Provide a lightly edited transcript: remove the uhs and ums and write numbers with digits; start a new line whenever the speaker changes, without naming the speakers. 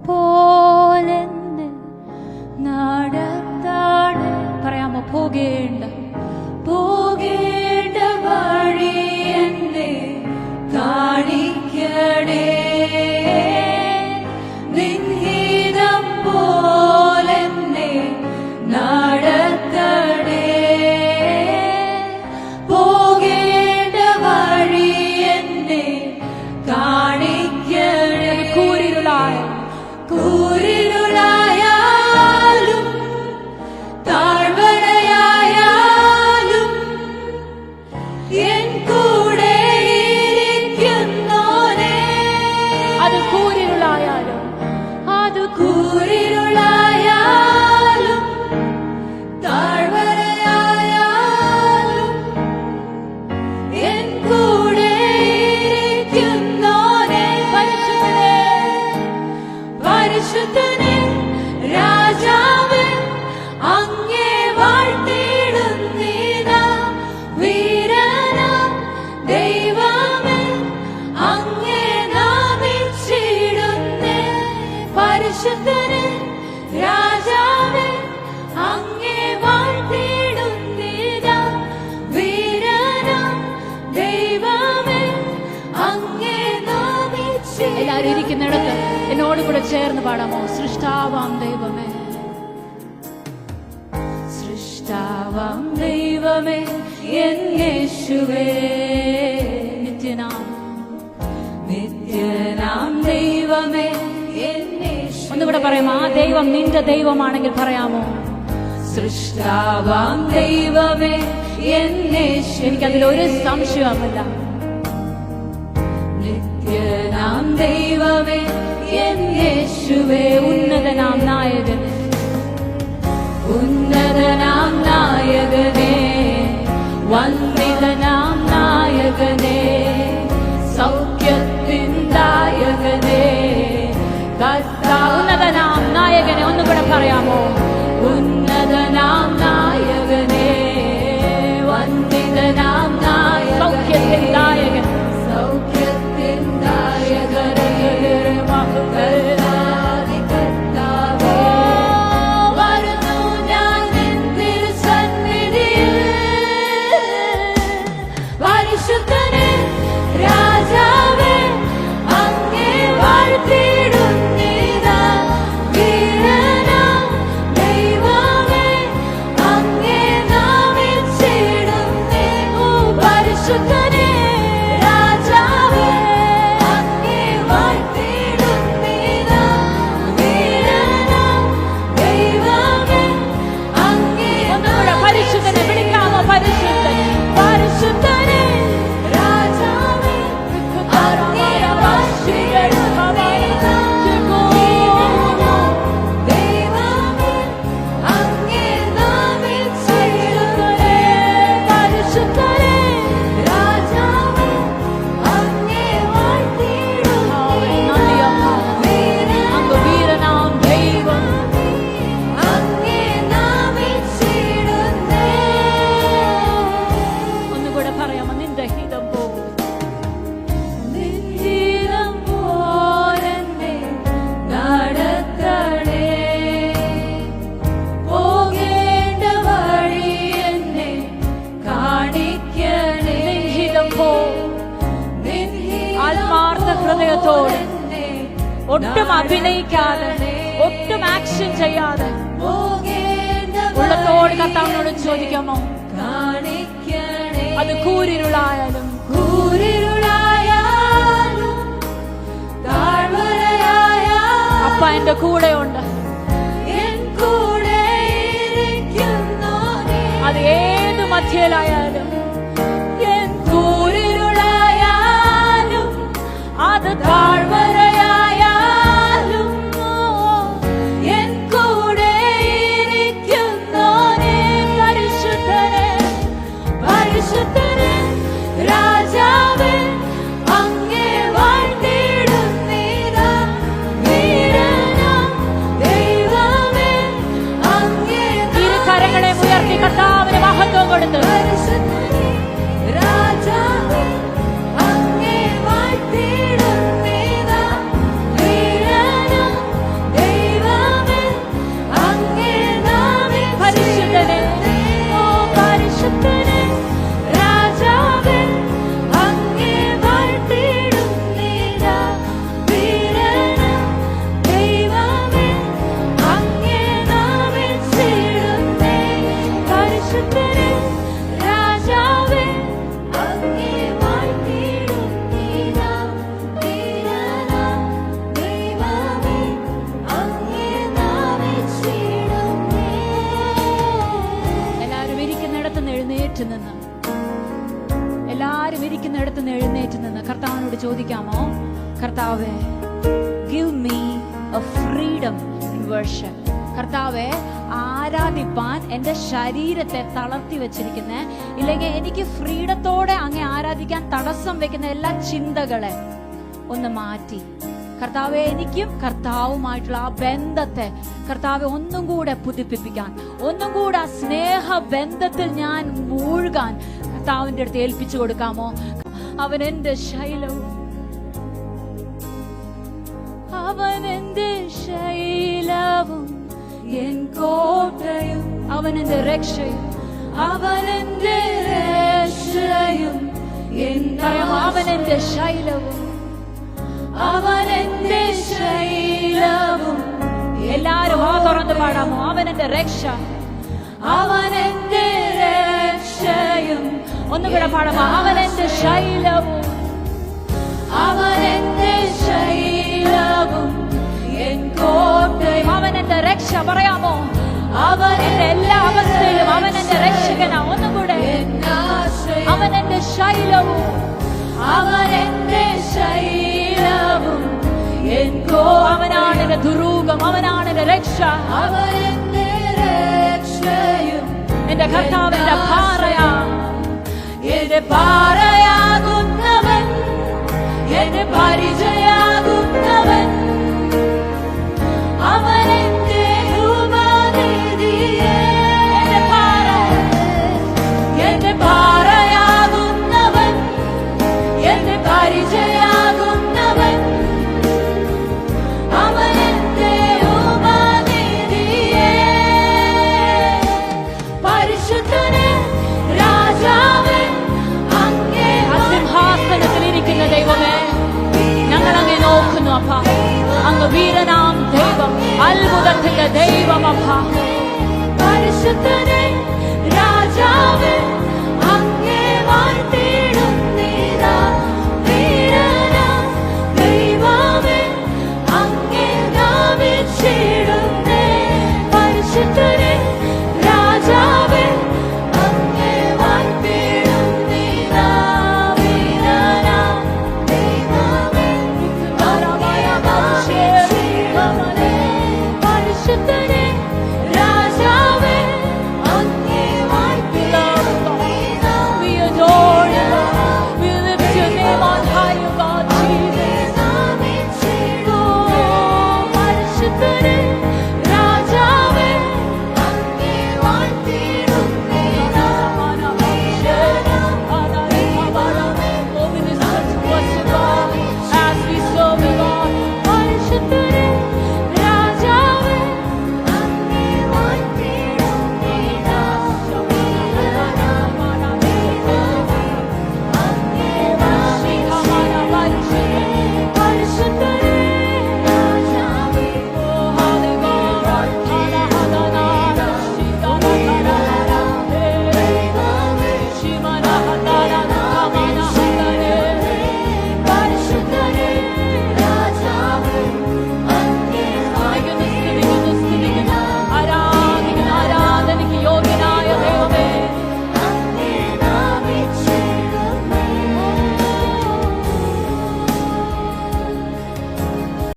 പോലെന്നെ നടത്താണേ. പറയാമോ? പോകേണ്ട വഴി എന്നെ കാണിക്കണേ. നിൻഹിതം പോലെന്നെ നടത്തണേ. പോകേണ്ട വഴി എന്നെ കാണിക്കണേ. കൂരിരുളായാലും താഴ്വരയായാലും എൻ കൂടെ ഇരിക്കുന്നോനേ. അത് കൂരിരുളായാലും താഴ്വരയായാലും എൻ കൂടെ ഇരിക്കുന്നോനേ. പരിശുദ്ധനെ രാജാവേ അങ്ങേ വാഴ്ത്തിടുന്നീതാ. വീരനാം ദൈവമേ അങ്ങേ നാമിച്ചിടുന്നേ. പരിശുദ്ധനെ രാജാവേ അങ്ങേ വാഴ്ത്തിടുന്നീതാ. വീരനാം ദൈവമേ അങ്ങേ നാമിച്ചിടുന്നേ. എല്ലാവരും ഇരിക്കുന്നിടത്ത് എന്നോട് കൂടെ ചേർന്ന് പാടാമോ? സൃഷ്ടാവാം ദൈവമേ, സൃഷ്ടാവാം ദൈവമേ എൻ യേശുവേ. നിത്യനാം ദൈവമേ എൻ യേശുവേ. ഒന്നുകൂടെ പറയാമോ? ആ ദൈവം നിന്റെ ദൈവമാണെങ്കിൽ പറയാമോ? സൃഷ്ടാവാം ദൈവമേ എൻ യേശുവേ. എനിക്കതിലൊരു സംശയവുമില്ല. നിത്യനാം ദൈവമേ എൻ യേശുവേ. ഉന്നതനാം നായകനേ, ഉന്നതനാം നായകനേ, വന്ദിതനാം നായകനേ, സൗഖ്യത്തിൻ ദായകനേ, ഉന്നതനാം നായകനെ. ഒന്നുകൂടെ പറയാമോ? ഉന്നതനാം നായകനേ, വന്ദിതനാം നായകനേ, സൗഖ്യത്തിൻ ദായകൻ, സൗഖ്യത്തിൻ ദായകനേ. പരിശുദ്ധനെ രാജാവേ അങ്ങേ വാഴ്ത്തിടുന്നീതാ. വീരനാം ദൈവമേ അങ്ങേ നാമിച്ചിടുന്നേ. പരിശുദ്ധനെ രാജാവേ അങ്ങേ വാഴ്ത്തിടുന്നീതാ. വീരനാം ദൈവമേ അങ്ങേ. ഒന്നുകൂടെ പരിശുദ്ധനെ വിളിക്കാമോ? പരിശുദ്ധൻ, പരിശുദ്ധനെ രാജാവേ അങ്ങേ വാഴ്ത്തിടുന്നീതാ. ദൈവമേ അങ്ങേ നാമിച്ചിടുന്നേ. പരിശുദ്ധനെ രാജാവേ അങ്ങേ വാഴ്ത്തിടുന്നീതാ. അങ്ങ് വീരനാം ദൈവം അങ്ങേ നാമിച്ചിടുന്നേ. ഒന്നുകൂടെ പറയാമോ? നിന്റെ ഹിതം പോലെ, നിൻഹിതം പോലെന്നെ നടത്തണേ. പോകേണ്ട വഴി എന്നെ കാണിക്കണേ. നിൻഹിതം പോലെ ആത്മാർത്ഥ ഹൃദയത്തോടെ, ഒട്ടും അഭിനയിക്കാതെ, ഒട്ടും ആക്ഷൻ ചെയ്യാതെ ഉള്ളത്തോട് കർത്താവിനോട് ചോദിക്കാമോ? കാണിക്കണേ. അത് കൂരിരുളായാലും താഴ്വരയായാലും അപ്പ എന്റെ കൂടെയുണ്ട്. എൻ കൂടെ ഇരിക്കുന്നോനേ. അത് ഏത് മധ്യയിലായാലും, എൻ കൂരിരുളായാലും അത് താഴ്വരയായാലും എൻ കൂടെ ഇരിക്കുന്നോനേ. പരിശുദ്ധനെ, പരിശുദ്ധനെ രാജാവേ അങ്ങേ വാഴ്ത്തിടുന്നീതാ. വീരനാം ദൈവമേ അങ്ങേ. ഇരു കരങ്ങളെ ഉയർത്തി കർത്താവിന് മഹത്വം കൊടുത്ത്. രാജാവേ അങ്ങേ വാഴ്ത്തിടുന്നീതാ. കർത്താവേ, give me a freedom in worship. കർത്താവെ, ആരാധിപ്പാൻ എൻ്റെ ശരീരത്തെ തളർത്തി വെച്ചിരിക്കുന്നേ, ഇല്ലെങ്കിൽ എനിക്ക് ഫ്രീഡത്തോടെ അങ്ങേ ആരാധിക്കാൻ തടസ്സം വെക്കുന്ന എല്ലാ ചിന്തകളെ ഒന്ന് മാറ്റി കർത്താവെ, എനിക്കും കർത്താവുമായിട്ടുള്ള ആ ബന്ധത്തെ കർത്താവെ ഒന്നും കൂടെ പുതുപ്പിപ്പിക്കാൻ, ഒന്നും കൂടെ ആ സ്നേഹ ബന്ധത്തിൽ ഞാൻ മൂഴ്കാൻ കർത്താവിൻ്റെ അടുത്ത് ഏൽപ്പിച്ചു കൊടുക്കാമോ? അവൻ എൻ്റെ ശൈലവും, അവൻ എൻ്റെ ശൈലവും എൻ കോട്ടയും, അവൻ എൻ്റെ രക്ഷയും, അവൻ എൻ്റെ രക്ഷയും, അവൻ എൻ്റെ ശൈലവും, അവൻ എൻ്റെ ശൈലവും. എല്ലാരും ആ തുറന്ന് പാടാമോ? അവൻ എൻ്റെ രക്ഷ, അവൻ എൻ്റെ രക്ഷയും. ഒന്നുകൂടെ പാടാമോ? അവൻ എൻ്റെ ശൈലവും, അവൻ എൻ്റെ ശൈലവും എൻ കോട്ടയും, അവൻ എൻ്റെ രക്ഷ. പറയാമോ? അവൻ എൻ്റെ എല്ലാ അവസ്ഥയിലും അവൻ എൻ്റെ രക്ഷകനാ. ഒന്നുകൂടെ, അവൻ എൻ്റെ ശൈലവും, അവൻ എൻ്റെ ശൈലവും എൻ അവനാണ് എൻ്റെ ദുരൂഹം, അവനാണ് എൻ്റെ രക്ഷ, അവൻ എൻ്റെ രക്ഷയും, എൻ്റെ കർത്താവിന്റെ പാറയാ, എൻ്റെ പാറയാകുന്നവൻ, എൻ്റെ പരിചയാകുന്നവൻ, അവൻ എൻ്റെ ഉപനിധിയേ, എൻ്റെ പാറ, എൻ്റെ പാറയാകുന്നവൻ, എൻ്റെ പരിചയാകുന്നവൻ, അവൻ എൻ്റെ ഉപനിധിയേ. പരിശുദ്ധനെ രാജാവേ, അങ്ങേ സിംഹാസനത്തിലിരിക്കുന്ന ദൈവമേ, ഞങ്ങൾ അങ്ങേ നോക്കുന്നു അപ്പ. അങ്ങ് വീരനാം ദൈവം, അത്ഭുതത്തിന്റെ ദൈവം അപ്പ. പരിശുദ്ധനെ രാജാവേ, അങ്ങേ വാഴ്ത്തിയിടുന്നു.